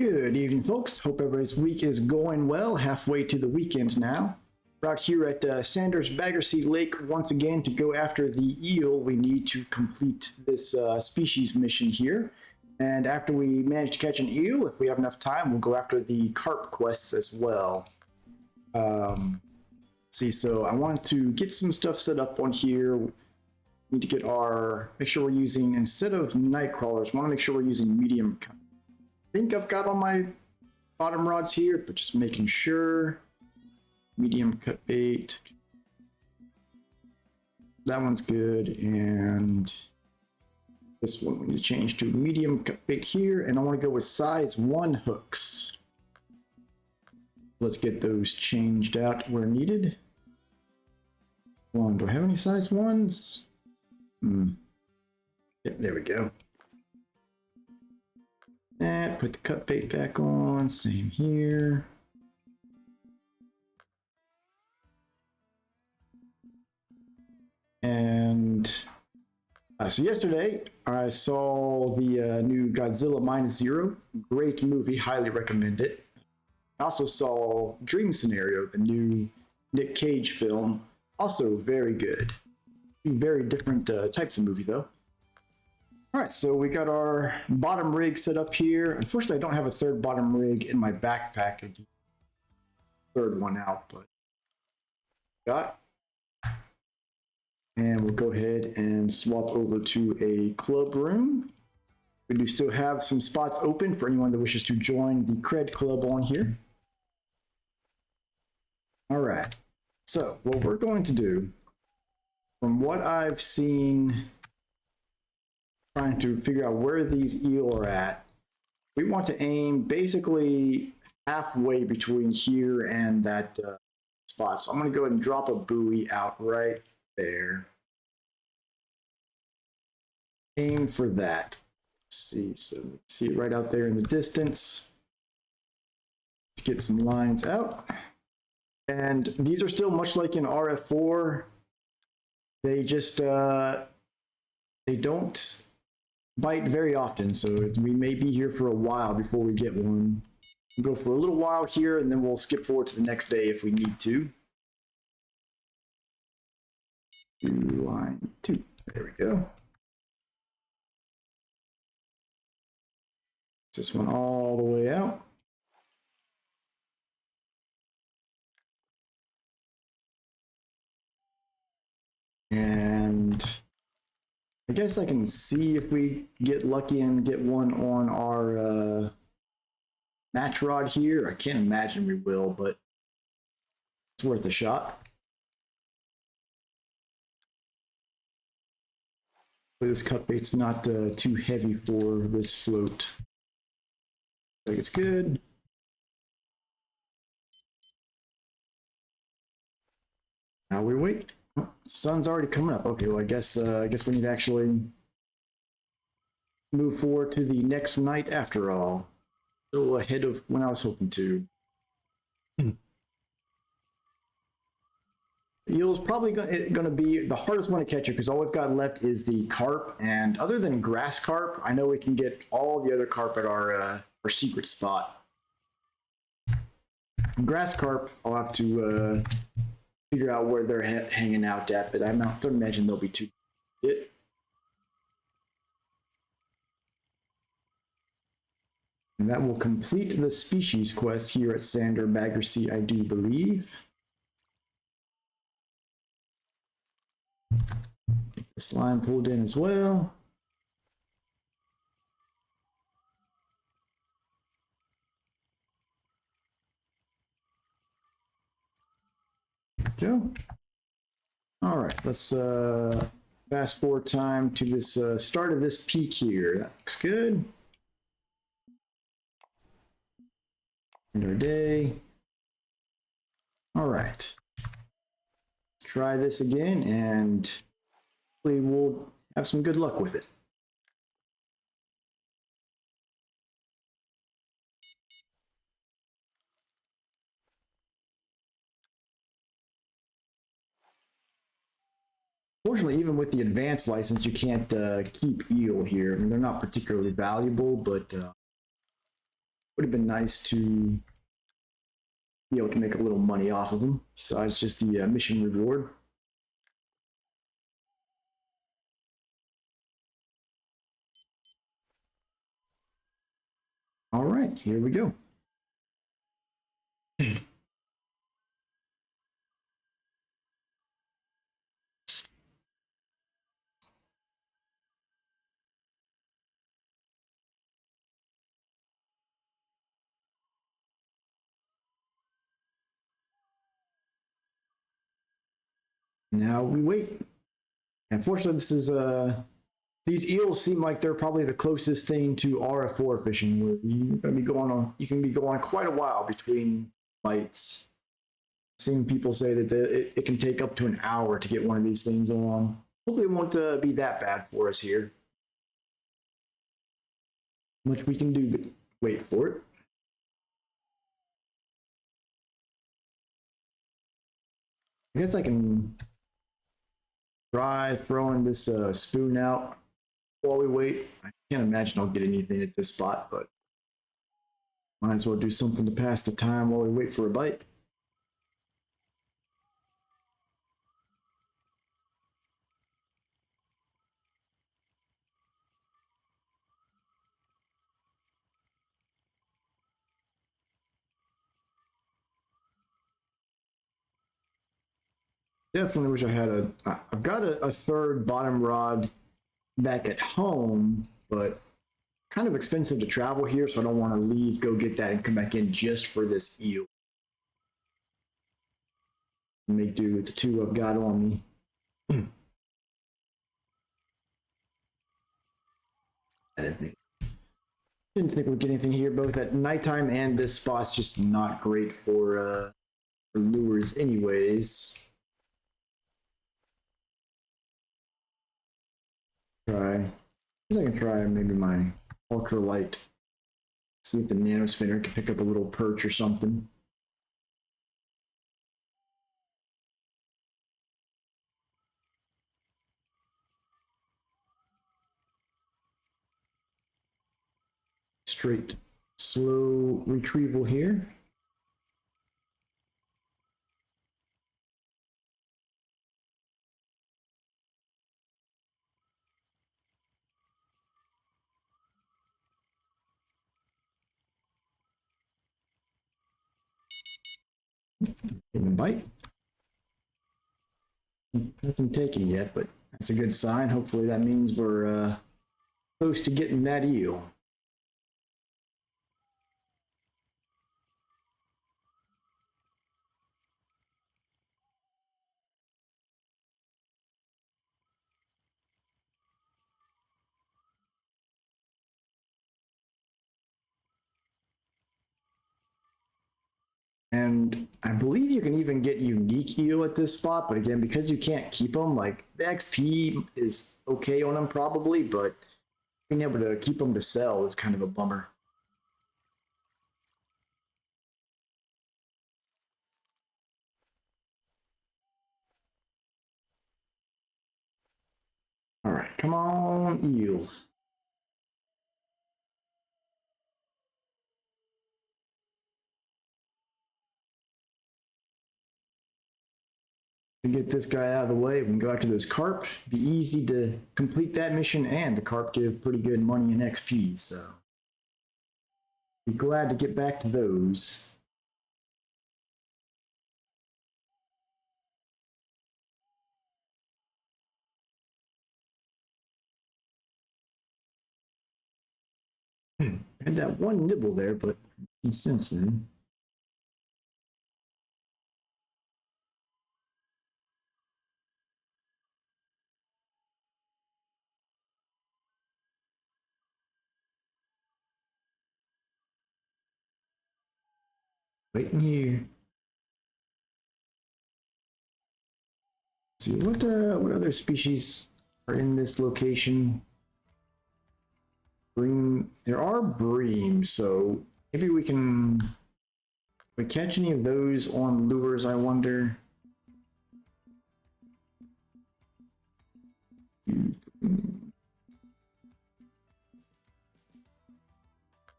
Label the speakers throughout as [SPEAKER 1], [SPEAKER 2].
[SPEAKER 1] Good evening, folks. Hope everybody's week is going well. Halfway to the weekend now. We're out here at Sanders Baggersea Lake once again to go after the eel. We need to complete this species mission here. And after we manage to catch an eel, if we have enough time, we'll go after the carp quests as well. So I wanted to get some stuff set up on here. We need to get make sure we're using, instead of night crawlers, I want to make sure we're using medium. I think I've got all my bottom rods here, but just making sure. Medium cut bait. That one's good, and this one we need to change to medium cut bait here, and I want to go with size 1 hooks. Let's get those changed out where needed. Do I have any size 1s? Yep, there we go. That, put the cut bait back on, same here. And so yesterday I saw the new Godzilla Minus Zero. Great movie, highly recommend it. I also saw Dream Scenario, the new Nick Cage film. Also very good. Very different types of movie though. All right, so we got our bottom rig set up here. Unfortunately, I don't have a third bottom rig in my backpack. Of the third one out, but got. And we'll go ahead and swap over to a club room. We do still have some spots open for anyone that wishes to join the Cred Club on here. All right, so what we're going to do, from what I've seen, trying to figure out where these eel are at, we want to aim basically halfway between here and that spot. So I'm going to go ahead and drop a buoy out right there. Aim for that. Let's see, so we can see it right out there in the distance. Let's get some lines out. And these are still much like in RF4. They just they don't bite very often, so we may be here for a while before we get one. We'll go for a little while here, and then we'll skip forward to the next day if we need to. Line 2. There we go. This one all the way out. And I guess I can see if we get lucky and get one on our match rod here. I can't imagine we will, but it's worth a shot. This cut bait's not too heavy for this float. I think it's good. Now we wait. Oh, sun's already coming up. Okay, well I guess we need to actually move forward to the next night after all. Still ahead of when I was hoping to. Eel's probably going to be the hardest one to catch because all we've got left is the carp, and other than grass carp, I know we can get all the other carp at our secret spot. Grass carp, I'll have to figure out where they're hanging out at, but I don't imagine they'll be too good. And that will complete the species quest here at Sanders Baggersea, I do believe. Get this line pulled in as well. Go. All right, let's fast forward time to this start of this peak here. That looks good. End of day. All right. Try this again, and hopefully we'll have some good luck with it. Fortunately, even with the advanced license, you can't keep eel here. I mean, they're not particularly valuable, but would have been nice to be able to make a little money off of them, besides just the mission reward. All right, here we go. Now we wait. Unfortunately, this is these eels seem like they're probably the closest thing to RF4 fishing, where you're going to be going on. You can be going quite a while between bites. I've seen people say that it can take up to an hour to get one of these things on. Hopefully, it won't be that bad for us here. Much we can do, but wait for it. I guess I can try throwing this spoon out while we wait. I can't imagine I'll get anything at this spot, but might as well do something to pass the time while we wait for a bite. Definitely wish I had I've got a third bottom rod back at home, but kind of expensive to travel here, so I don't want to leave, go get that, and come back in just for this eel. Make do with the two I've got on me. I didn't think we'd get anything here, both at nighttime and this spot's just not great for lures anyways. Try. I guess I can try maybe my ultralight. See if the nano spinner can pick up a little perch or something. Straight, slow retrieval here. Getting a bite. Nothing taken yet, but that's a good sign. Hopefully that means we're close to getting that eel. And I believe you can even get unique eel at this spot, but again, because you can't keep them, like the XP is okay on them probably, but being able to keep them to sell is kind of a bummer. All right, come on, eel. To get this guy out of the way, we can go after those carp. Be easy to complete that mission, and the carp give pretty good money in XP, so be glad to get back to those. Had that one nibble there, but since then. Waiting here. Let's see what other species are in this location. Bream. There are breams, so maybe we can. If we catch any of those on lures, I wonder.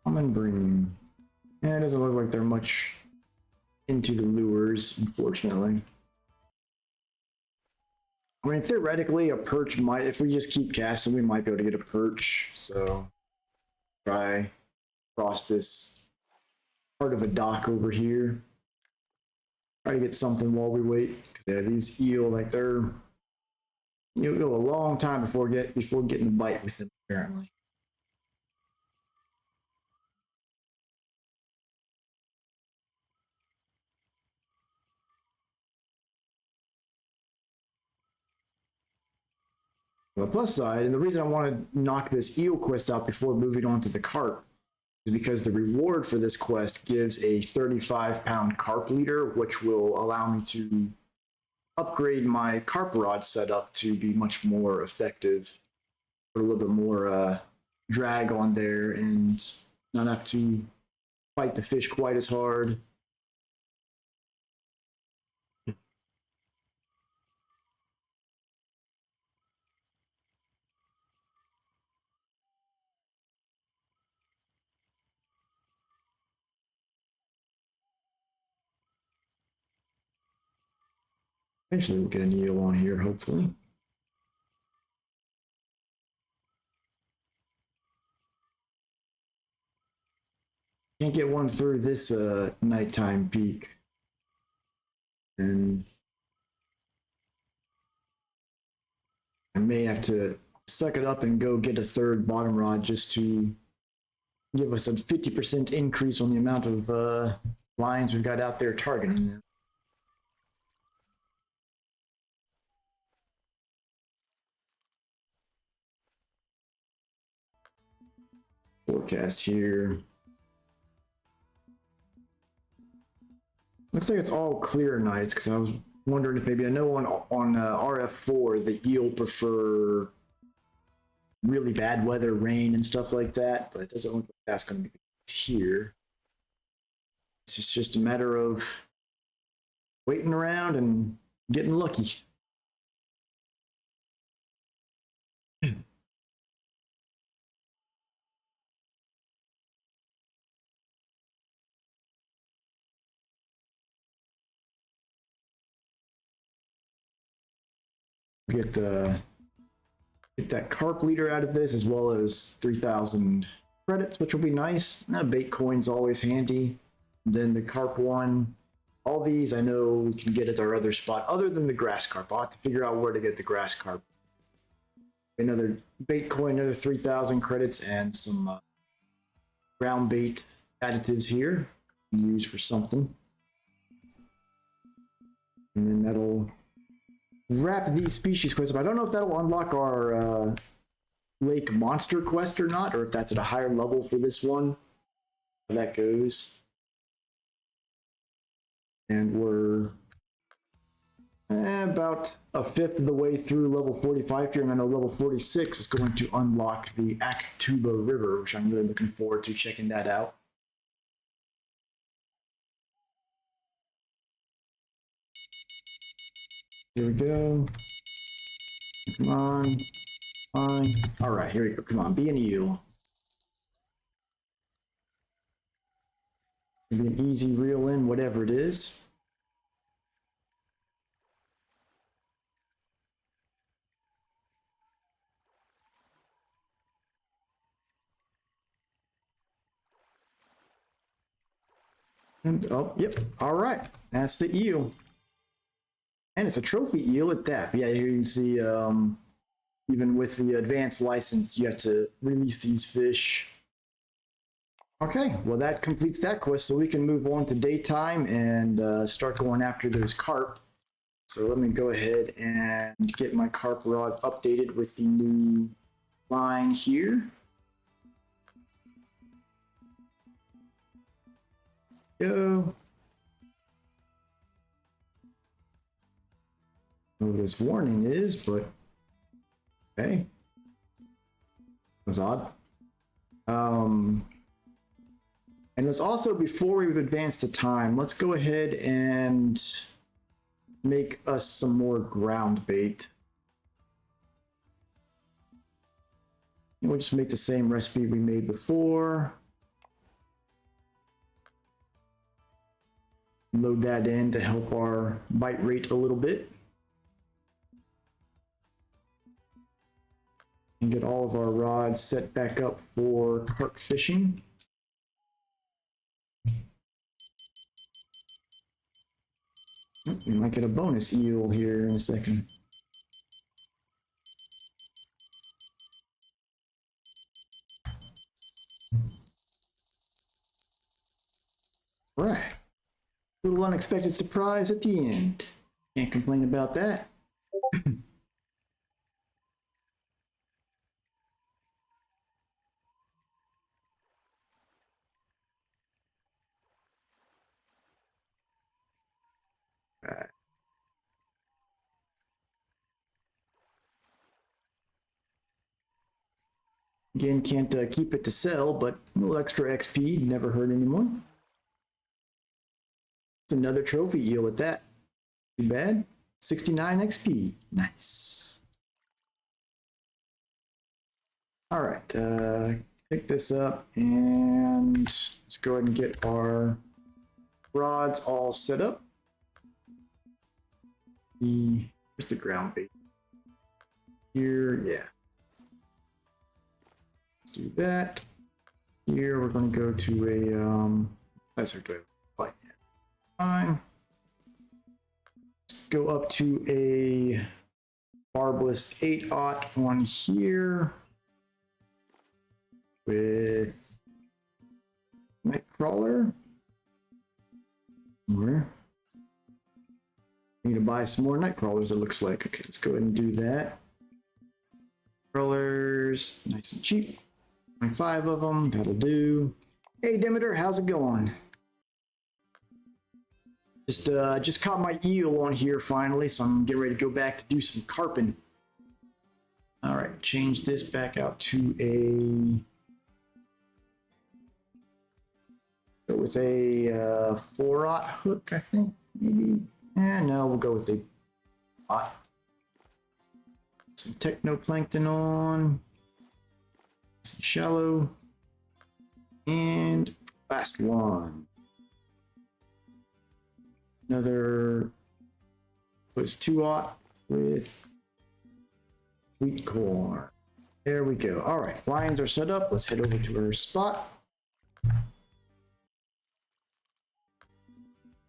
[SPEAKER 1] Common bream. Yeah, it doesn't look like they're much into the lures, unfortunately. I mean, theoretically, a perch might, if we just keep casting, we might be able to get a perch. So, try cross this part of a dock over here. Try to get something while we wait. Yeah, these eel, like they're, you go a long time before getting a bite with them, apparently. On the plus side, and the reason I want to knock this eel quest out before moving on to the carp is because the reward for this quest gives a 35-pound carp leader, which will allow me to upgrade my carp rod setup to be much more effective, put a little bit more drag on there, and not have to fight the fish quite as hard. Eventually we'll get an eel on here, hopefully. Can't get one through this nighttime peak. And I may have to suck it up and go get a third bottom rod just to give us a 50% increase on the amount of lines we've got out there targeting them. Forecast here. Looks like it's all clear nights because I was wondering if maybe I know on RF4 the eel prefer really bad weather, rain and stuff like that, but it doesn't look like that's going to be the case here. It's just a matter of waiting around and getting lucky. Get that carp leader out of this, as well as 3,000 credits, which will be nice. Bait coin's always handy. Then the carp one. All these I know we can get at our other spot, other than the grass carp. I'll have to figure out where to get the grass carp. Another bait coin, another 3,000 credits, and some ground bait additives here. Use for something. And then that'll wrap these species quests up. I don't know if that'll unlock our lake monster quest or not, or if that's at a higher level for this one. How that goes. And we're about a fifth of the way through level 45 here, and I know level 46 is going to unlock the Actuba River, which I'm really looking forward to checking that out. Here we go. Come on. Fine. All right, here we go. Come on, be an eel. Maybe an easy reel in, whatever it is. And oh, yep. All right, that's the eel, and it's a trophy eel at that. Yeah, here you can see. Even with the advanced license, you have to release these fish. Okay, well that completes that quest, so we can move on to daytime and start going after those carp. So let me go ahead and get my carp rod updated with the new line here. Go. I don't know what this warning is, but okay. That was odd. And let's also, before we advance the time, let's go ahead and make us some more ground bait. And we'll just make the same recipe we made before. Load that in to help our bite rate a little bit. And get all of our rods set back up for carp fishing. We might get a bonus eel here in a second. Right. Little unexpected surprise at the end. Can't complain about that. Right. Again, can't keep it to sell, but a little extra XP, never hurt anyone. It's another trophy eel at that. Too bad. 69 XP. Nice. All right, pick this up and let's go ahead and get our rods all set up. Where's the ground bait? Here, yeah. Let's do that. Here we're going to go to a that's our but yeah, fine. Let's go up to a barbless 8/0 on here with Nightcrawler. Where? Need to buy some more Nightcrawlers, it looks like. Okay, let's go ahead and do that. Crawlers, nice and cheap. 25 of them, that'll do. Hey Demeter, how's it going? Just caught my eel on here finally, so I'm getting ready to go back to do some carping. All right, change this back out to go with a 4/0 hook, I think, maybe. No, we'll go with a pot. Some technoplankton on. Some shallow. And last one. Another was 2/0 with wheat corn. There we go. All right, lines are set up. Let's head over to our spot.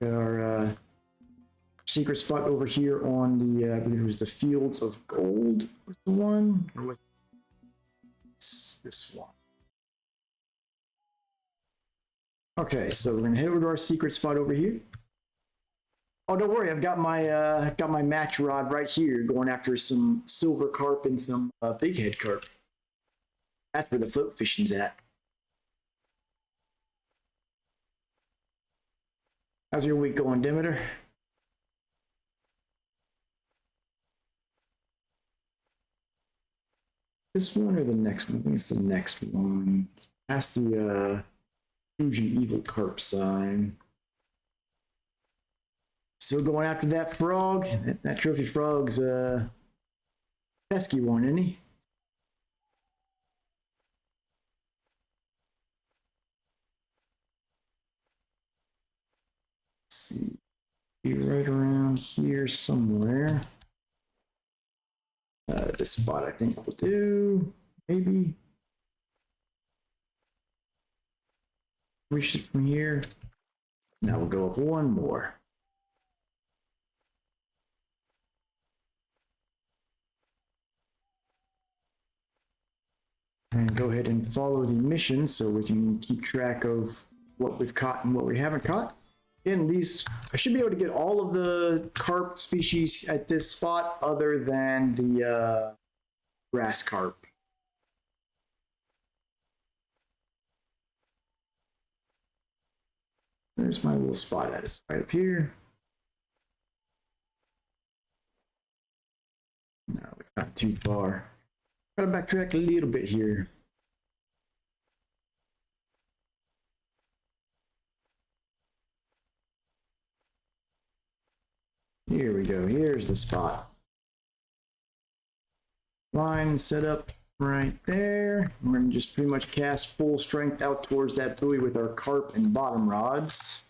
[SPEAKER 1] Got our secret spot over here on the, I believe it was the Fields of Gold was the one, or was this one? Okay, so we're gonna head over to our secret spot over here. Oh, don't worry, I've got my match rod right here, going after some silver carp and some big head carp. That's where the float fishing's at. How's your week going, Demeter? This one or the next one? I think it's the next one. It's past the Fusion Evil Carp sign. Still going after that frog. That trophy frog's a pesky one, isn't he? Let's see. Be right around here somewhere. This spot I think will do. Maybe. Reach it from here. Now we'll go up one more. And go ahead and follow the mission so we can keep track of what we've caught and what we haven't caught. Again, these, I should be able to get all of the carp species at this spot other than the grass carp. There's my little spot at it, right up here. No, not too far. Gotta backtrack a little bit here. Here we go. Here's the spot. Line set up right there. We're going to just pretty much cast full strength out towards that buoy with our carp and bottom rods.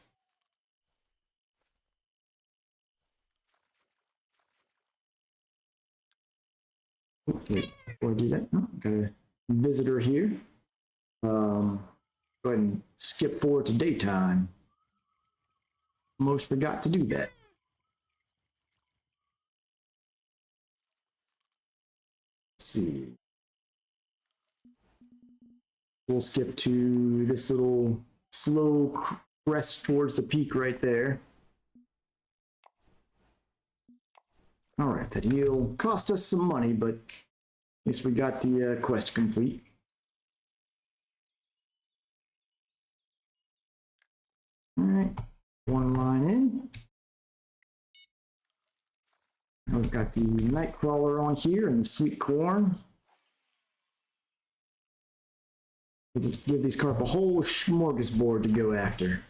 [SPEAKER 1] Wait, before I do that, got a visitor here. Go ahead and skip forward to daytime. Almost forgot to do that. Let's see. We'll skip to this little slow crest towards the peak right there. All right, that heal cost us some money, but at least we got the quest complete. All right, one line in. We've got the Nightcrawler on here and the sweet corn. Give these carp a whole smorgasbord to go after.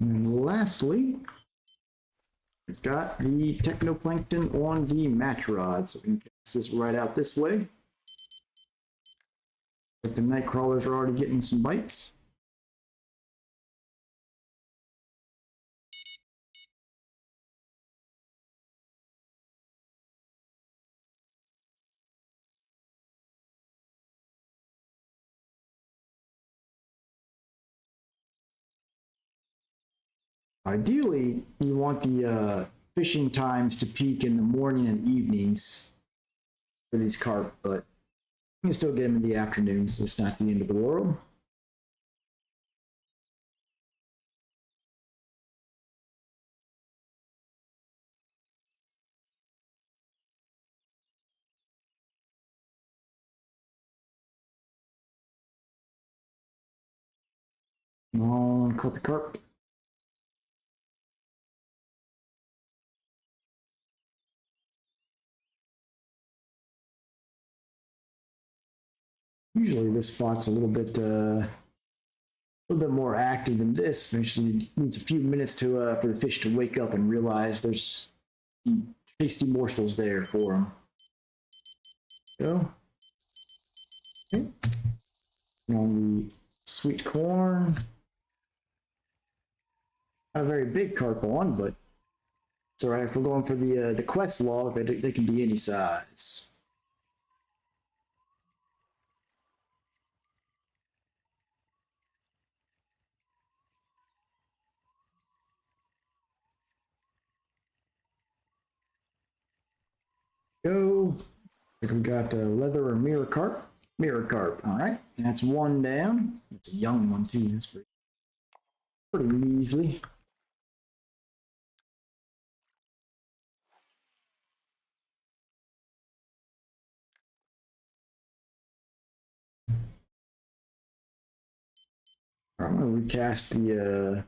[SPEAKER 1] And lastly, we've got the technoplankton on the match rod, so we can cast this right out this way. But the night crawlers are already getting some bites. Ideally, you want the fishing times to peak in the morning and evenings for these carp, but you can still get them in the afternoon, so it's not the end of the world. Come on, carpy carp. Usually this spot's a little bit more active than this. Actually, needs a few minutes to for the fish to wake up and realize there's some tasty morsels there for them. Go. Okay. On the sweet corn. Not a very big carp on, but it's all right if we're going for the quest log. They can be any size. Go. Like we got leather or mirror carp. Mirror carp. All right, that's one down. It's a young one too. That's pretty measly. I'm gonna recast the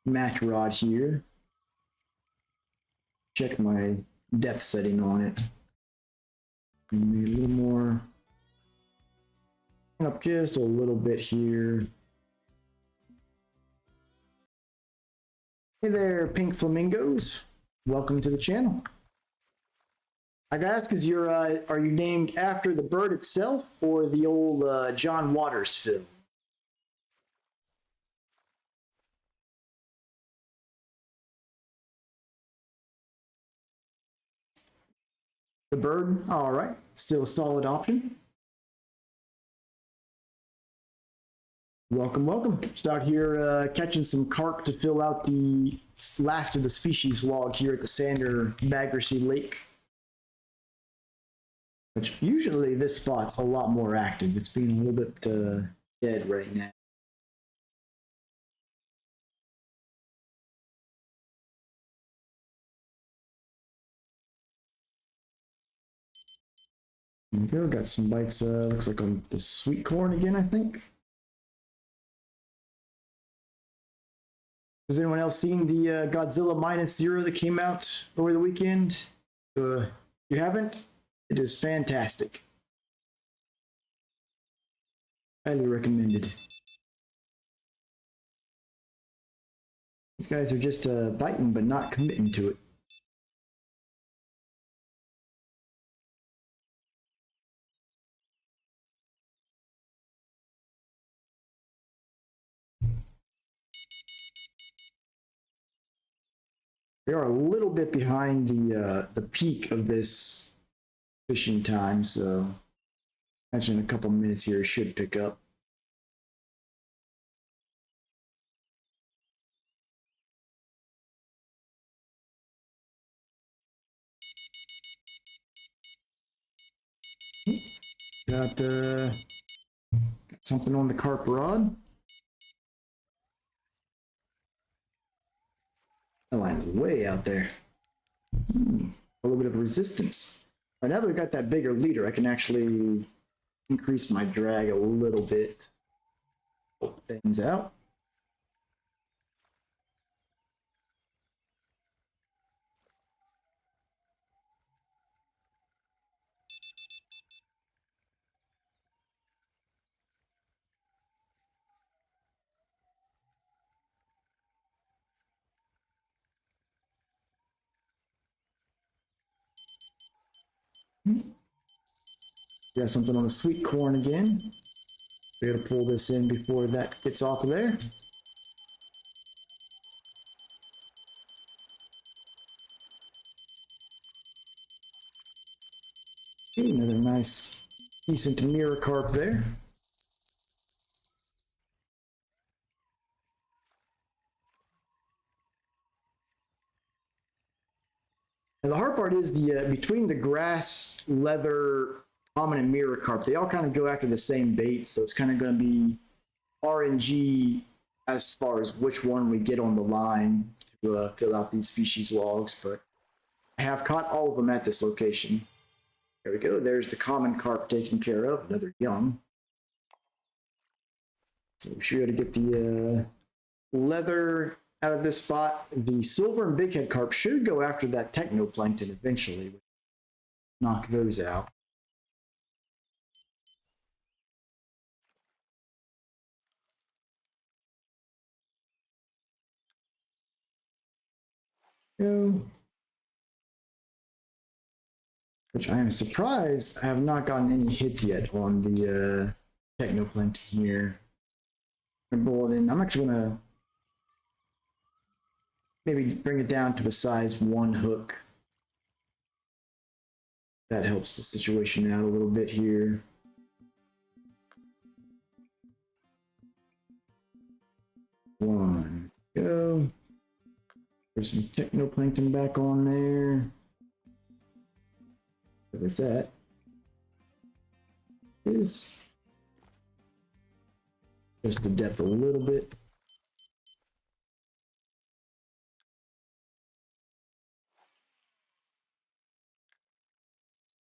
[SPEAKER 1] match rod here. Check my depth setting on it. Maybe a little more. Up just a little bit here. Hey there, pink flamingos. Welcome to the channel. I gotta ask, are you named after the bird itself or the old John Waters film? The bird? All right, still a solid option. Welcome, welcome. Just out here catching some carp to fill out the last of the species log here at the Sander Baggersea Lake. Which usually this spot's a lot more active. It's being a little bit dead right now. There we go. Got some bites. Looks like on the sweet corn again, I think. Has anyone else seen the Godzilla -0 that came out over the weekend? You haven't? It is fantastic. Highly recommended. These guys are just biting but not committing to it. We are a little bit behind the peak of this fishing time, so imagine a couple minutes here should pick up. Got something on the carp rod. That line's way out there. A little bit of resistance. All right, now that we got that bigger leader, I can actually increase my drag a little bit. Pull things out. Got something on the sweet corn again. We gotta pull this in before that gets off of there. Okay, another nice, decent mirror carp there. And the hard part is the between the grass, leather, common, and mirror carp, they all kind of go after the same bait, so it's kind of going to be RNG as far as which one we get on the line to fill out these species logs. But I have caught all of them at this location. There we go. There's the common carp taken care of, another young. So we should be able to get the leather out of this spot. The silver and bighead carp should go after that technoplankton eventually. Knock those out. Go. Which I am surprised I have not gotten any hits yet on the technoplankton here. I'm actually gonna maybe bring it down to a size 1 hook. That helps the situation out a little bit here. One, go. There's some technoplankton back on there. Where it's at is just the depth a little bit.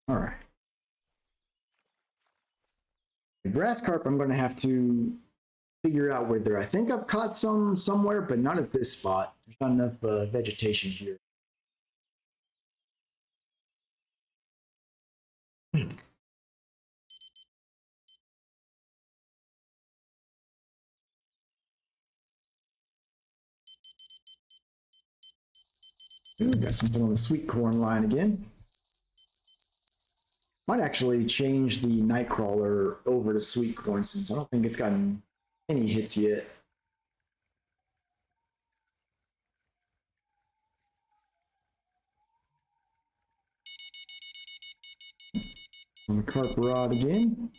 [SPEAKER 1] All right. The grass carp, I'm going to have to figure out where they're. I think I've caught some somewhere, but not at this spot. There's not enough vegetation here. Ooh, got something on the sweet corn line again. Might actually change the nightcrawler over to sweet corn since I don't think it's gotten any hits yet. On the carp rod again.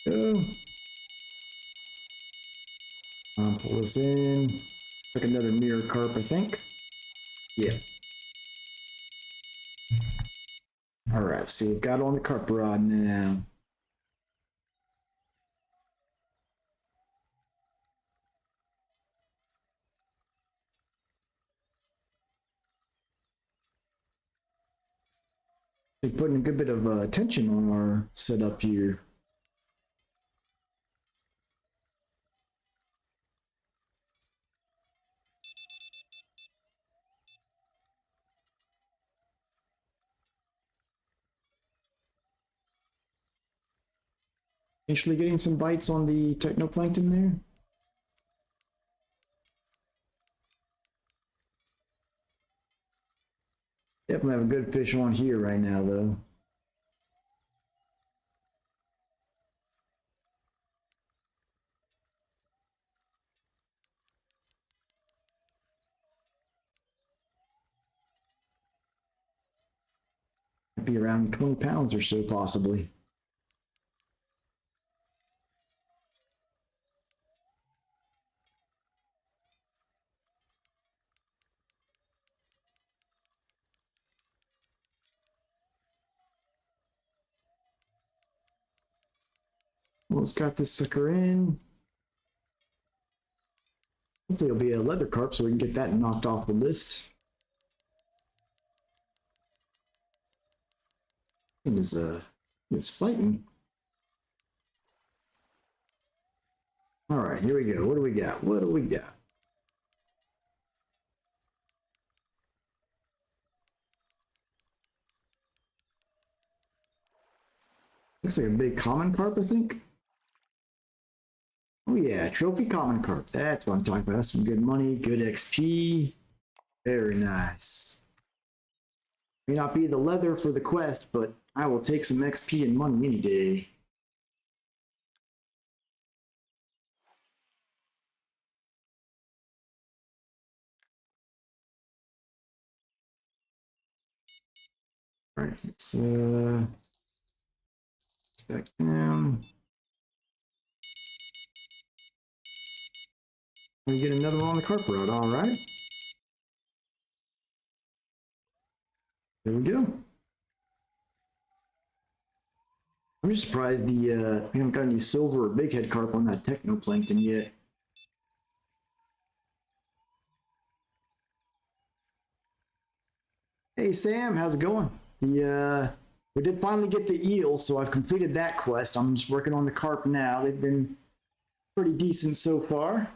[SPEAKER 1] Go. Pull this in. Like another mirror carp, I think. Yeah. All right, so we've got on the carp rod now. We're putting a good bit of attention on our setup here. Actually getting some bites on the technoplankton there. Definitely have a good fish on here right now, though. Might be around 20 pounds or so, possibly. Almost got this sucker in. Hopefully it'll be a leather carp so we can get that knocked off the list. And is fighting. All right, here we go. What do we got? What do we got? Looks like a big common carp, I think. Oh yeah, trophy common carp. That's what I'm talking about. That's some good money, good XP. Very nice. May not be the leather for the quest, but I will take some XP and money any day. All right, let's back down. We get another one on the carp road. All right. There we go. I'm just surprised we haven't got any silver or big head carp on that technoplankton yet. Hey Sam, how's it going? We did finally get the eel, so I've completed that quest. I'm just working on the carp now. They've been pretty decent so far.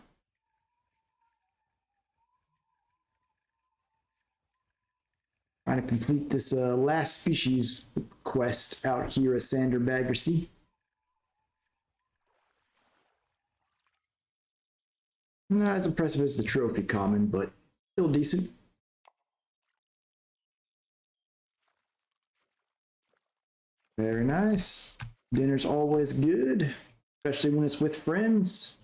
[SPEAKER 1] Trying to complete this last species quest out here at Sander Baggersea. Not as impressive as the trophy common, but still decent. Very nice. Dinner's always good, especially when it's with friends.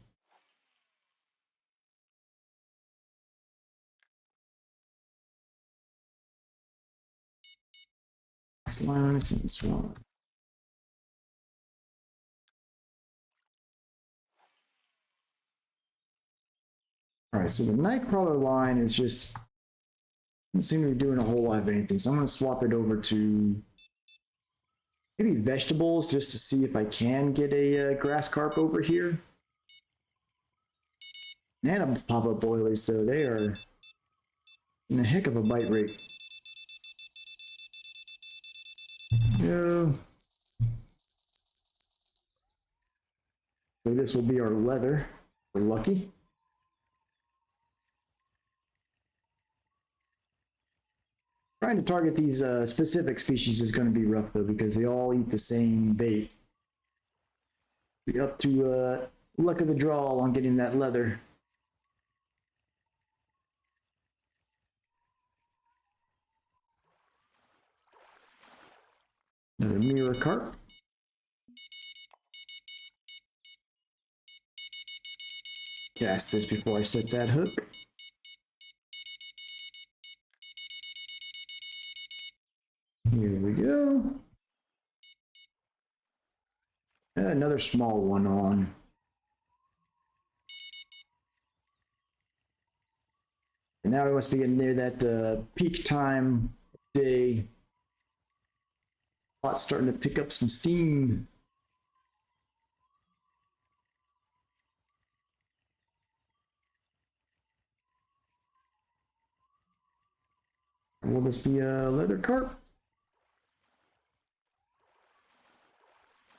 [SPEAKER 1] Lines and swan. All right, so the Nightcrawler line is just doesn't seem to be doing a whole lot of anything. So I'm going to swap it over to maybe vegetables just to see if I can get a grass carp over here. And pop-up boilies, though, they are in a heck of a bite rate. Yeah. So this will be our leather. We're lucky. Trying to target these specific species is going to be rough, though, because they all eat the same bait. Be up to luck of the draw on getting that leather. Another mirror carp. Cast this before I set that hook. Here we go. Another small one on. And now we must be getting near that peak time day. Pot's starting to pick up some steam. Will this be a leather carp?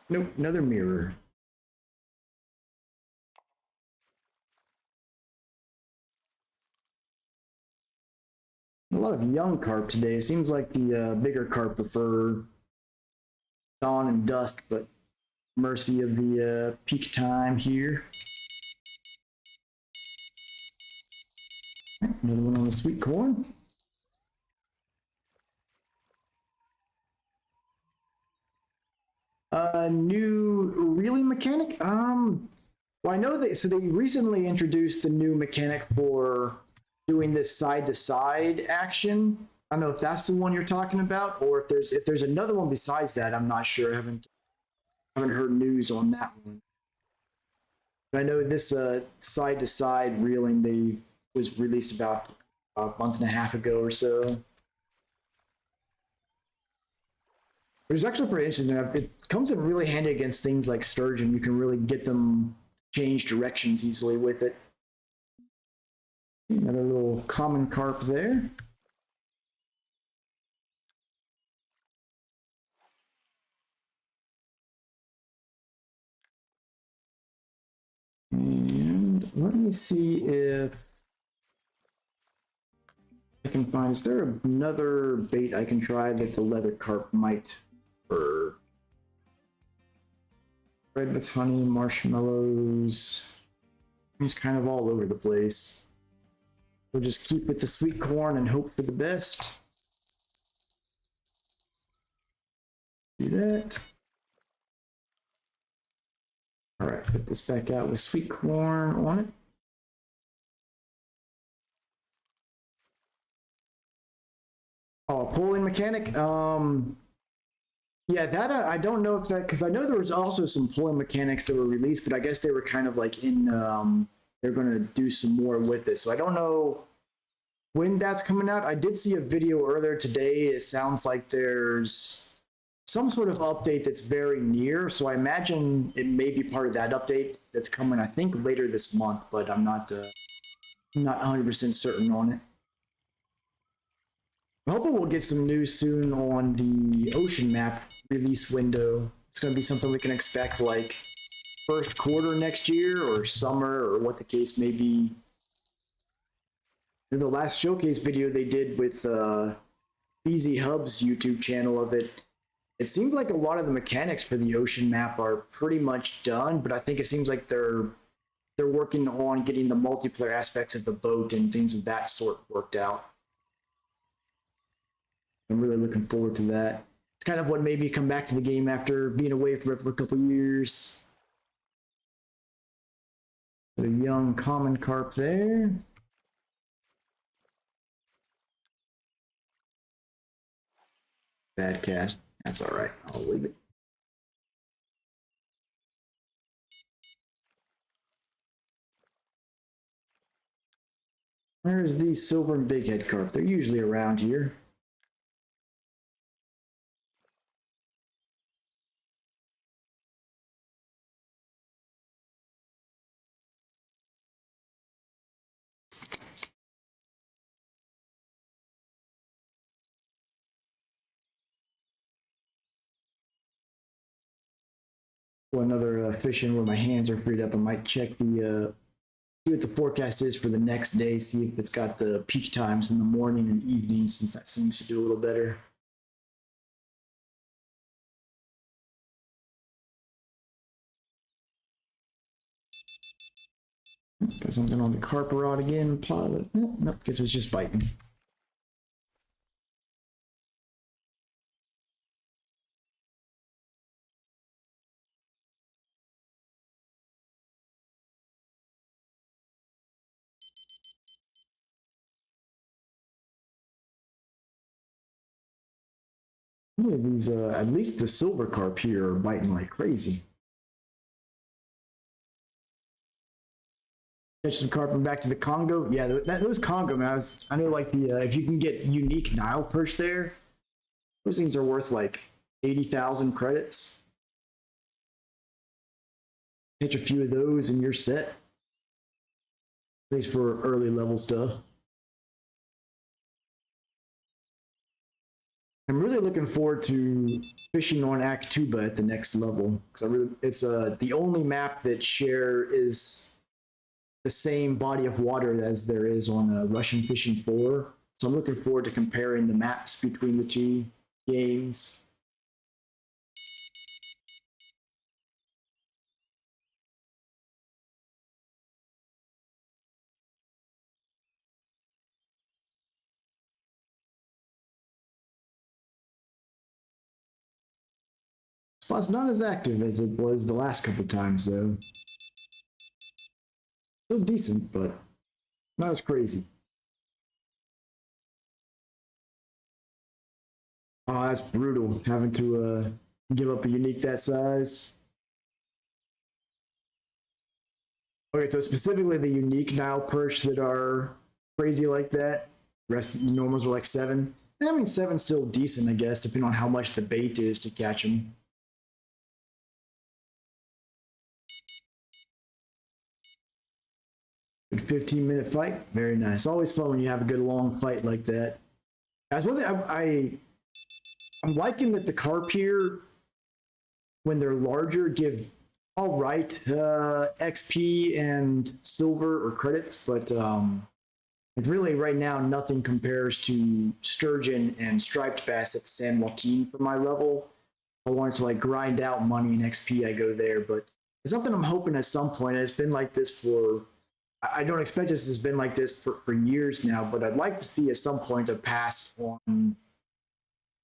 [SPEAKER 1] Nope, another mirror. A lot of young carp today. It seems like the bigger carp prefer dawn and dusk, but mercy of the peak time here. Another one on the sweet corn. New reeling mechanic? Well, I know they recently introduced the new mechanic for doing this side-to-side action. I don't know if that's the one you're talking about, or if there's another one besides that. I'm not sure. I haven't heard news on that one. But I know this side to side reeling they was released about a month and a half ago or so. It was actually pretty interesting. It comes in really handy against things like sturgeon. You can really get them change directions easily with it. Another little common carp there. And let me see if I can find. Is there another bait I can try that the leather carp might prefer? Bread with honey, marshmallows. He's kind of all over the place. We'll just keep with the sweet corn and hope for the best. Do that. All right, put this back out with sweet corn on it. Oh, pulling mechanic. Yeah, that I don't know if that, because I know there was also some pulling mechanics that were released, but I guess they were kind of like in. They're going to do some more with it, so I don't know when that's coming out. I did see a video earlier today. It sounds like there's some sort of update that's very near, so I imagine it may be part of that update that's coming. I think later this month, but I'm not 100% certain on it. I'm hoping we'll get some news soon on the ocean map release window. It's going to be something we can expect like first quarter next year or summer or what the case may be. In the last showcase video they did with BZ Hub's YouTube channel of it, it seemed like a lot of the mechanics for the ocean map are pretty much done, but I think it seems like they're working on getting the multiplayer aspects of the boat and things of that sort worked out. I'm really looking forward to that. It's kind of what made me come back to the game after being away from it for a couple years. A young common carp there. Bad cast. That's all right. I'll leave it. Where's the silver and bighead carp? They're usually around here. Well, another fishing where my hands are freed up. I might check the see what the forecast is for the next day. See if it's got the peak times in the morning and evening, since that seems to do a little better. Got something on the carp rod again. Pilot. Nope, guess it's just biting. Yeah, these, at least the silver carp here are biting like crazy. Catch some carp and back to the Congo. Yeah, those Congo, man. I know, like the if you can get unique Nile perch there, those things are worth like 80,000 credits. Catch a few of those and you're set. At least for early level stuff. I'm really looking forward to fishing on Aktuba at the next level, because it's the only map that share is the same body of water as there is on Russian Fishing 4. So I'm looking forward to comparing the maps between the two games. Spot's not as active as it was the last couple times, though. Still decent, but not as crazy. Oh, that's brutal, having to give up a unique that size. Okay, so specifically the unique Nile perch that are crazy like that. Rest normals are like 7. I mean, 7's still decent, I guess, depending on how much the bait is to catch them. Good 15-minute fight. Very nice. Always fun when you have a good long fight like that. As one thing, I'm liking that the carp here, when they're larger, give all right XP and silver or credits, but really right now nothing compares to sturgeon and striped bass at San Joaquin for my level. I wanted to like grind out money and XP, I go there, but it's something I'm hoping at some point. It's been like this for, I don't expect this has been like this for years now, but I'd like to see at some point a pass on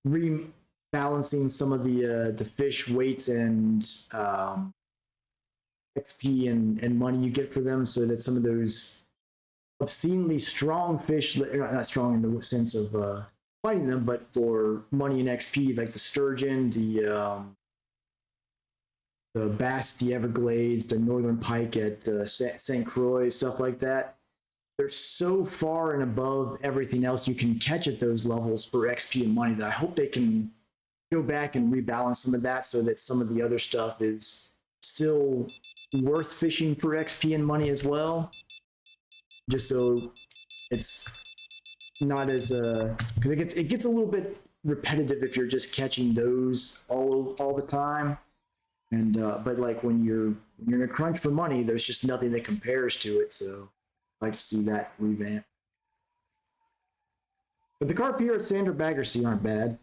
[SPEAKER 1] rebalancing some of the fish weights and XP and money you get for them, so that some of those obscenely strong fish, not strong in the sense of fighting them, but for money and XP, like the sturgeon, the bass, the Everglades, the northern pike at St. Croix, stuff like that. They're so far and above everything else you can catch at those levels for XP and money that I hope they can go back and rebalance some of that so that some of the other stuff is still worth fishing for XP and money as well. Just so it's not as because it gets a little bit repetitive if you're just catching those all the time. And but like when you're in a crunch for money, there's just nothing that compares to it. So I'd like to see that revamp. But the carp here at Sander Baggersea aren't bad. As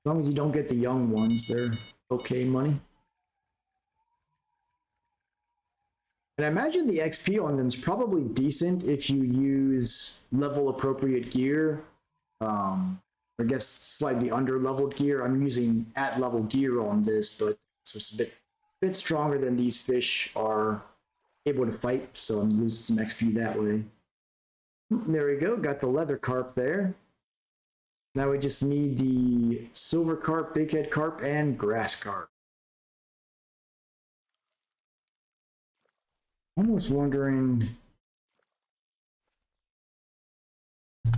[SPEAKER 1] long as you don't get the young ones, they're okay money. And I imagine the XP on them is probably decent if you use level appropriate gear. I guess slightly under leveled gear. I'm using at level gear on this, but it's a bit stronger than these fish are able to fight, so I'm losing some XP that way. There we go, got the leather carp there. Now we just need the silver carp, big head carp, and grass carp. Almost wondering, is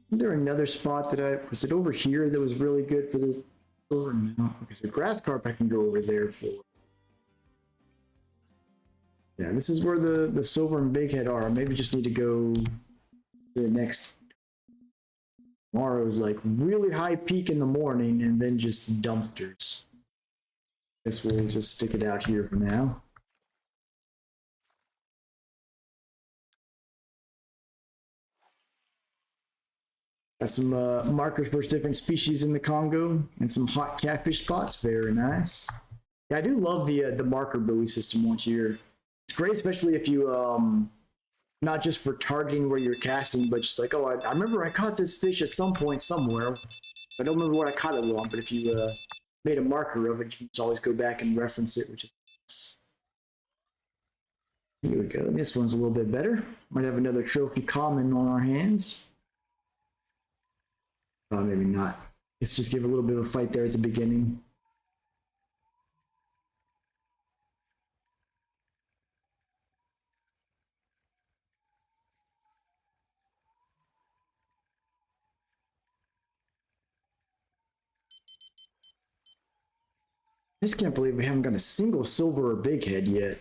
[SPEAKER 1] there another spot that was it over here that was really good for this silver? No. Okay, so grass carp I can go over there for. Yeah, this is where the silver and big head are. Maybe just need to go to the next. Tomorrow's like really high peak in the morning and then just dumpsters. Guess we'll just stick it out here for now. Got some markers for different species in the Congo and some hot catfish spots. Very nice. Yeah, I do love the marker buoy system once a year. It's great, especially if you not just for targeting where you're casting, but just like, oh, I remember I caught this fish at some point somewhere. I don't remember what I caught it on, but if you made a marker of it, you can just always go back and reference it, which is nice. Here we go. This one's a little bit better. Might have another trophy common on our hands. Oh, maybe not. Let's just give a little bit of a fight there at the beginning. I just can't believe we haven't got a single silver or big head yet.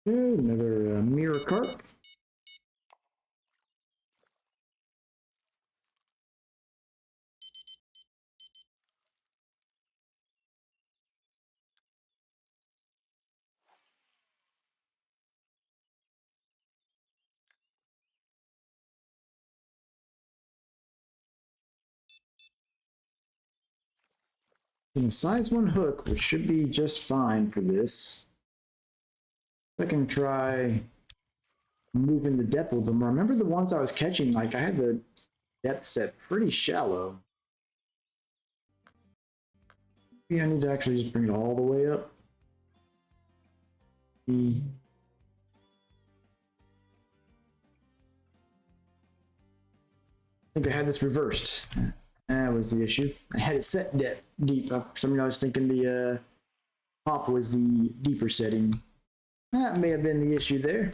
[SPEAKER 1] Another mirror carp. And a size 1 hook, which should be just fine for this. Second try moving the depth a little bit more. Remember the ones I was catching, like I had the depth set pretty shallow. Maybe I need to actually just bring it all the way up. I think I had this reversed. That was the issue. I had it set deep. For some reason I was thinking the pop was the deeper setting. That may have been the issue there.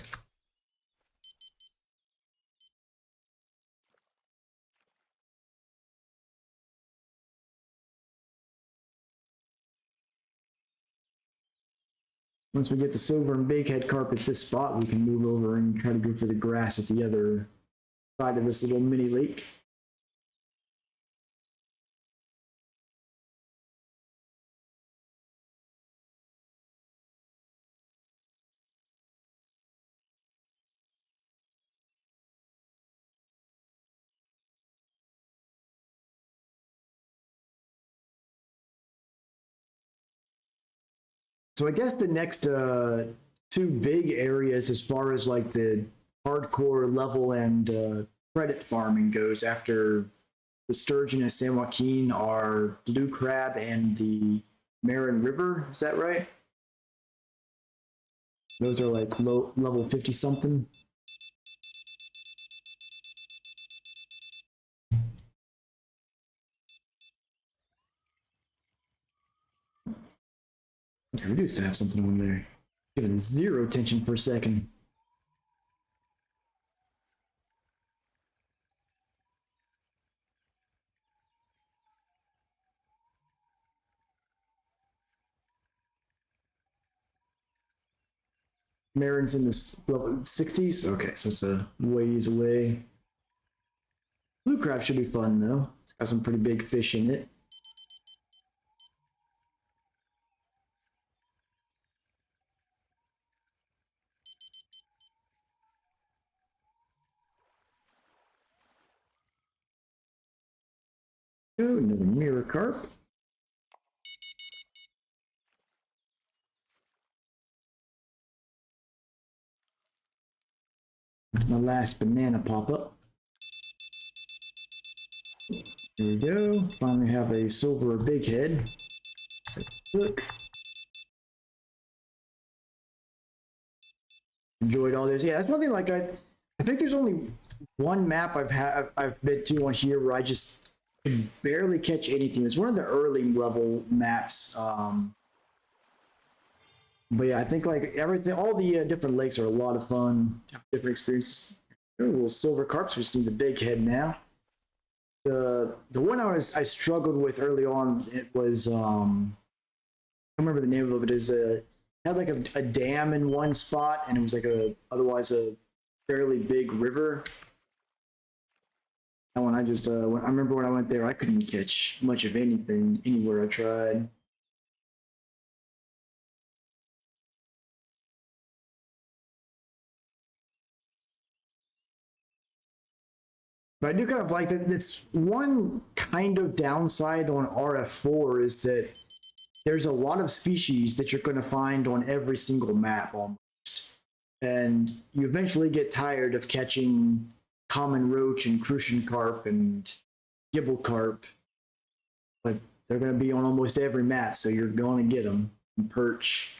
[SPEAKER 1] Once we get the silver and big head carp at this spot, we can move over and try to go for the grass at the other side of this little mini lake. So I guess the next two big areas as far as like the hardcore level and credit farming goes after the sturgeon and San Joaquin are blue crab and the Marin River. Is that right? Those are like low level 50 something. Okay, we do still have something on there. Giving zero attention for a second. Marin's in the level 60s. Okay, so it's a ways away. Blue crab should be fun though. It's got some pretty big fish in it. Oh, another mirror carp. My last banana pop up. Here we go. Finally have a silver big head. Look. Enjoyed all this. Yeah, that's one thing. Like I think there's only one map I've been to on here where I just can barely catch anything. It's one of the early level maps. But yeah, I think like everything, all the different lakes are a lot of fun, different experiences. Ooh, little silver carps. We just need the big head now. The one I struggled with early on, it was I don't remember the name of it. Is had like a dam in one spot, and it was like otherwise a fairly big river. That one I just I remember when I went there, I couldn't catch much of anything anywhere I tried. But I do kind of like that. It's one kind of downside on RF4 is that there's a lot of species that you're going to find on every single map almost. And you eventually get tired of catching common roach and crucian carp and gibble carp. But they're going to be on almost every map, so you're going to get them. And perch.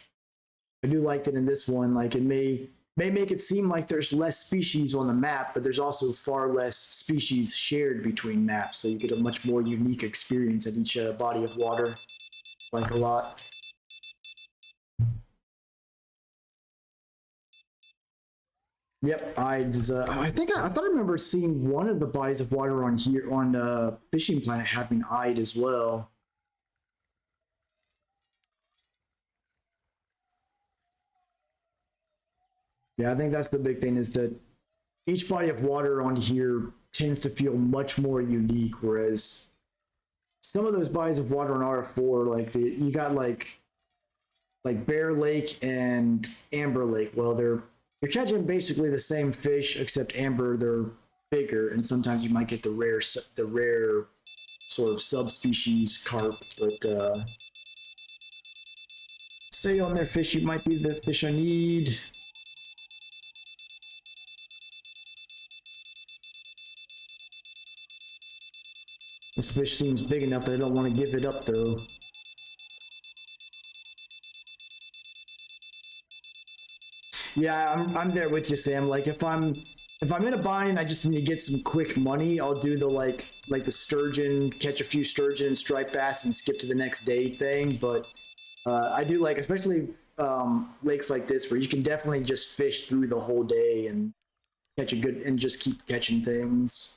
[SPEAKER 1] I do like that in this one. Like it may make it seem like there's less species on the map, but there's also far less species shared between maps, so you get a much more unique experience at each body of water. Like a lot. Yep, I think I thought I remember seeing one of the bodies of water on here on Fishing Planet having eyed as well. Yeah, I think that's the big thing is that each body of water on here tends to feel much more unique, whereas some of those bodies of water on R4, like you got like Bear Lake and Amber Lake. Well, you're catching basically the same fish, except amber they're bigger, and sometimes you might get the rare sort of subspecies carp. But stay on there, fish. You might be the fish I need. This fish seems big enough that I don't want to give it up, though. Yeah, I'm there with you, Sam. Like if I'm in a bind, I just need to get some quick money. I'll do the like the sturgeon, catch a few sturgeon, striped bass, and skip to the next day thing. But I do like, especially lakes like this, where you can definitely just fish through the whole day and catch a good and just keep catching things.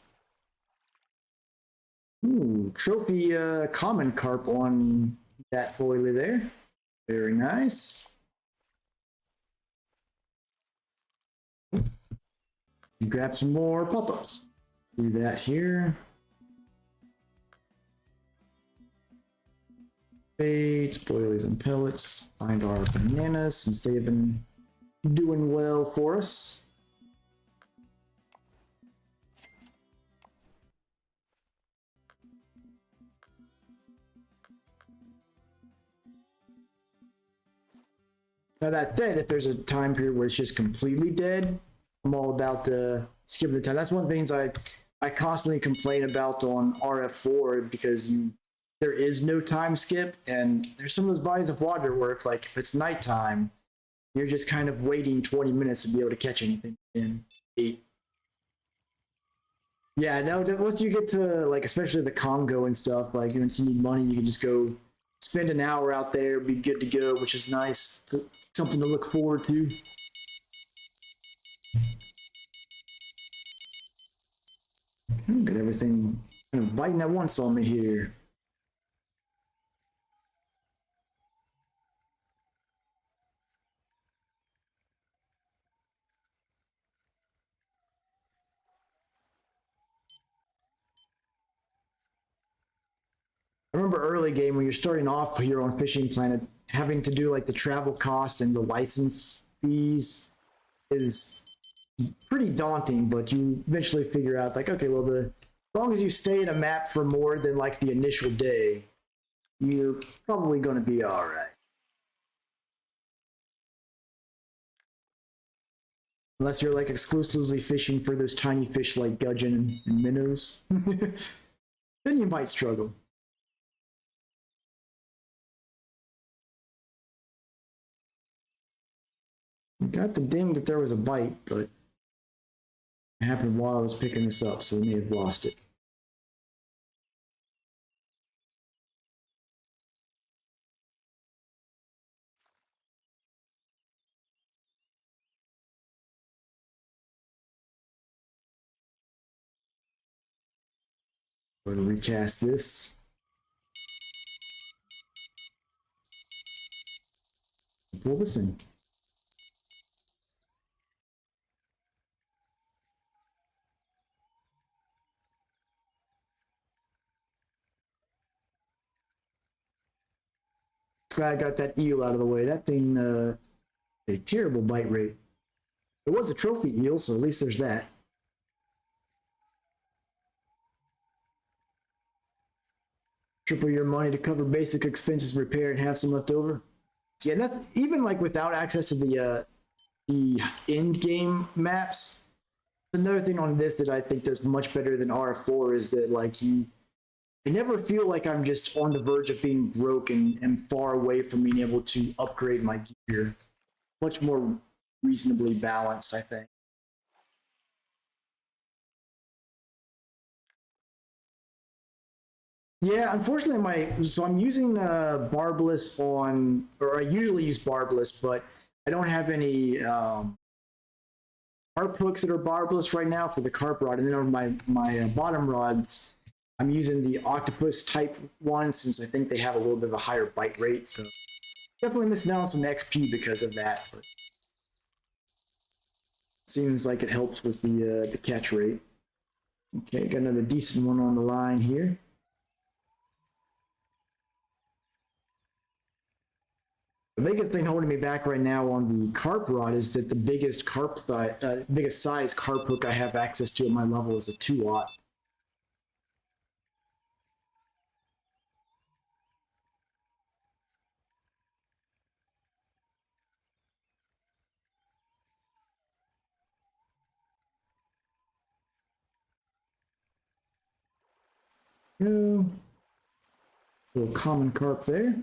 [SPEAKER 1] Ooh, trophy common carp on that boiler there. Very nice. Grab some more pop-ups. Do that here. Baits, boilies, and pellets. Find our bananas since they have been doing well for us. Now that said, if there's a time period where it's just completely dead, I'm all about skipping the time. That's one of the things I constantly complain about on RF4 because there is no time skip, and there's some of those bodies of water where if it's nighttime, you're just kind of waiting 20 minutes to be able to catch anything in 8. Yeah, no, once you get to like especially the Congo and stuff, like once you need money, you can just go spend an hour out there, be good to go, which is nice. Something to look forward to. Got everything kind of biting at once on me here. I remember early game when you're starting off here on Fishing Planet, having to do like the travel cost and the license fees is pretty daunting, but you eventually figure out like, okay, well, as long as you stay in a map for more than like the initial day, you're probably going to be all right. Unless you're like exclusively fishing for those tiny fish like gudgeon and minnows, then you might struggle. I got the ding that there was a bite, but it happened while I was picking this up, so I may have lost it. I'm going to recast this. Pull this in. Glad I got that eel out of the way. That thing, a terrible bite rate. It was a trophy eel, so at least there's that. Triple your money to cover basic expenses, repair, and have some left over. Yeah, that's even like without access to the end game maps. Another thing on this that I think does much better than R4 is that like I never feel like I'm just on the verge of being broke and far away from being able to upgrade my gear. Much more reasonably balanced, I think. Yeah, unfortunately, I'm using barbless or I usually use barbless, but I don't have any carp hooks that are barbless right now for the carp rod, and then on my bottom rods, I'm using the octopus type ones since I think they have a little bit of a higher bite rate. So definitely missing out on some XP because of that. But seems like it helps with the catch rate. Okay, got another decent one on the line here. The biggest thing holding me back right now on the carp rod is that the biggest size carp hook I have access to at my level is a 2-aught. Little common carp there.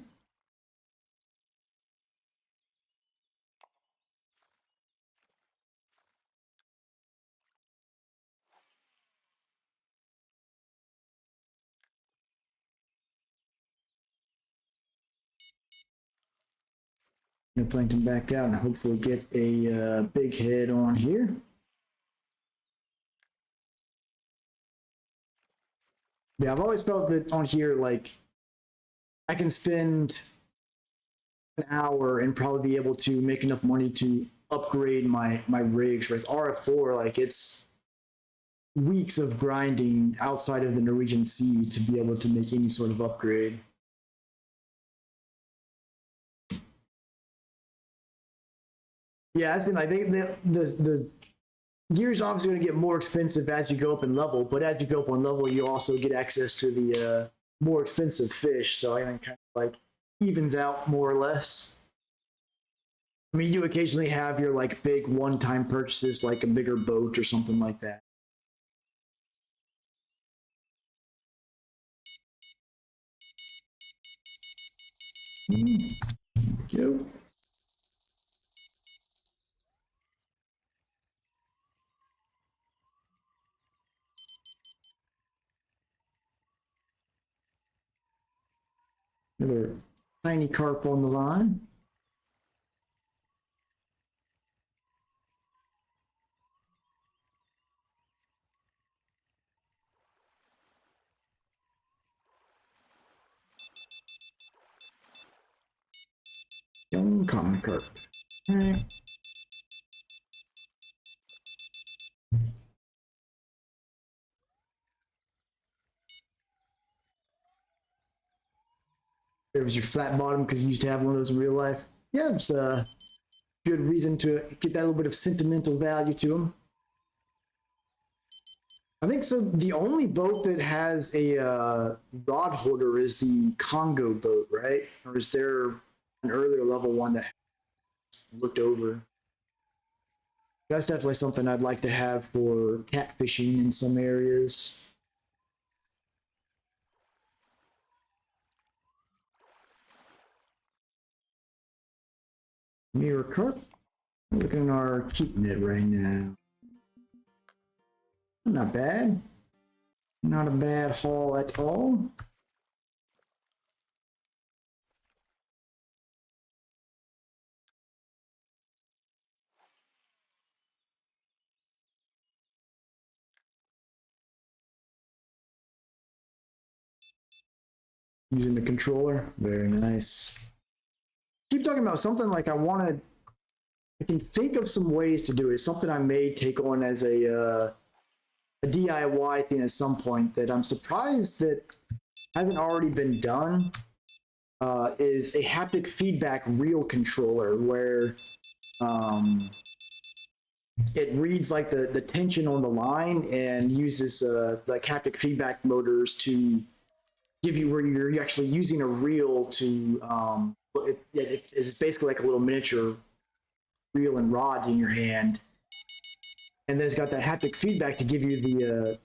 [SPEAKER 1] Plankton back out and hopefully get a big head on here. Yeah, I've always felt that on here, like, I can spend an hour and probably be able to make enough money to upgrade my rigs. With RF4, like, it's weeks of grinding outside of the Norwegian Sea to be able to make any sort of upgrade. Yeah, I think the gear's obviously going to get more expensive as you go up in level, but as you go up on level, you also get access to the more expensive fish. So I think kind of like evens out more or less. I mean, you occasionally have your like big one-time purchases, like a bigger boat or something like that. Thank you. Another tiny carp on the line. Young common carp. All right. It was your flat bottom because you used to have one of those in real life. Yeah, it's a good reason to get that little bit of sentimental value to them. I think so. The only boat that has a rod holder is the Congo boat, right? Or is there an earlier level one that looked over? That's definitely something I'd like to have for catfishing in some areas. Mirror carp. Looking at our keeping it right now. Not bad. Not a bad haul at all. Using the controller. Very nice. Keep talking about something like I can think of some ways to do it. It's something I may take on as a DIY thing at some point that I'm surprised that hasn't already been done. Is a haptic feedback reel controller where it reads like the tension on the line and uses like haptic feedback motors to give you where you're actually using a reel to it's basically like a little miniature reel and rod in your hand, and then it's got that haptic feedback to give you the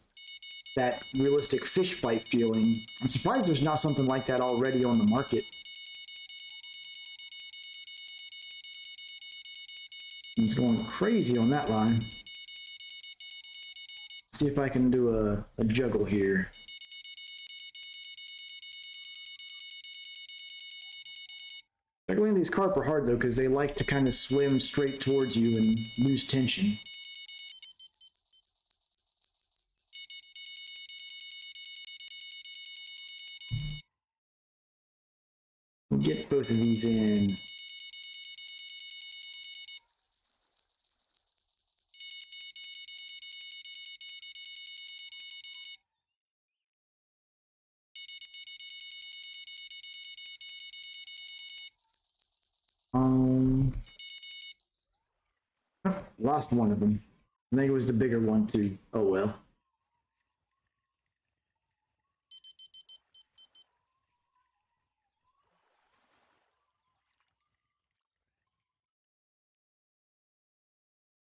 [SPEAKER 1] that realistic fish fight feeling. I'm surprised there's not something like that already on the market. It's going crazy on that line. Let's see if I can do a juggle here. Juggling these carp are hard though because they like to kind of swim straight towards you and lose tension. We'll get both of these in. Lost one of them. I think it was the bigger one too. Oh well.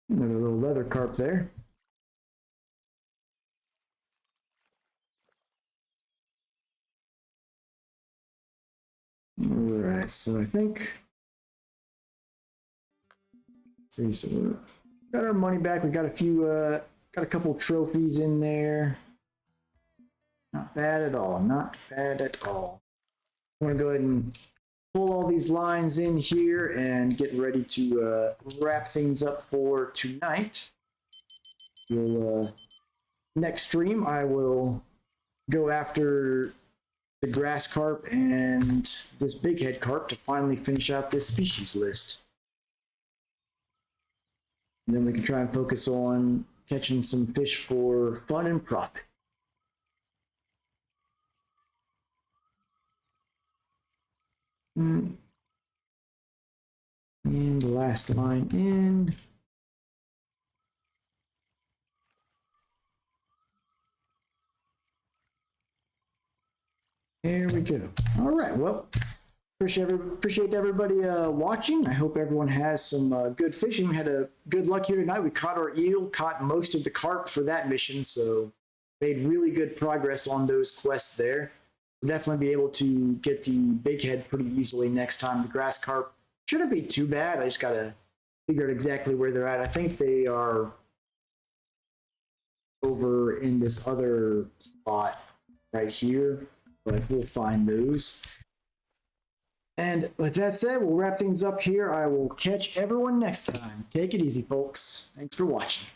[SPEAKER 1] Another little leather carp there. All right, so I think. Let's see, so we got our money back. We got got a couple trophies in there. Not bad at all. Not bad at all. I'm gonna go ahead and pull all these lines in here and get ready to wrap things up for tonight. We'll, next stream, I will go after the grass carp and this big head carp to finally finish out this species list. And then we can try and focus on catching some fish for fun and profit. And the last line in. There we go. All right, well, appreciate everybody watching. I hope everyone has some good fishing. We had a good luck here tonight. We caught our eel, caught most of the carp for that mission, so made really good progress on those quests there. We'll definitely be able to get the big head pretty easily next time. The grass carp shouldn't be too bad. I just gotta figure out exactly where they're at. I think they are over in this other spot right here, but we'll find those. And with that said, we'll wrap things up here. I will catch everyone next time. Take it easy, folks. Thanks for watching.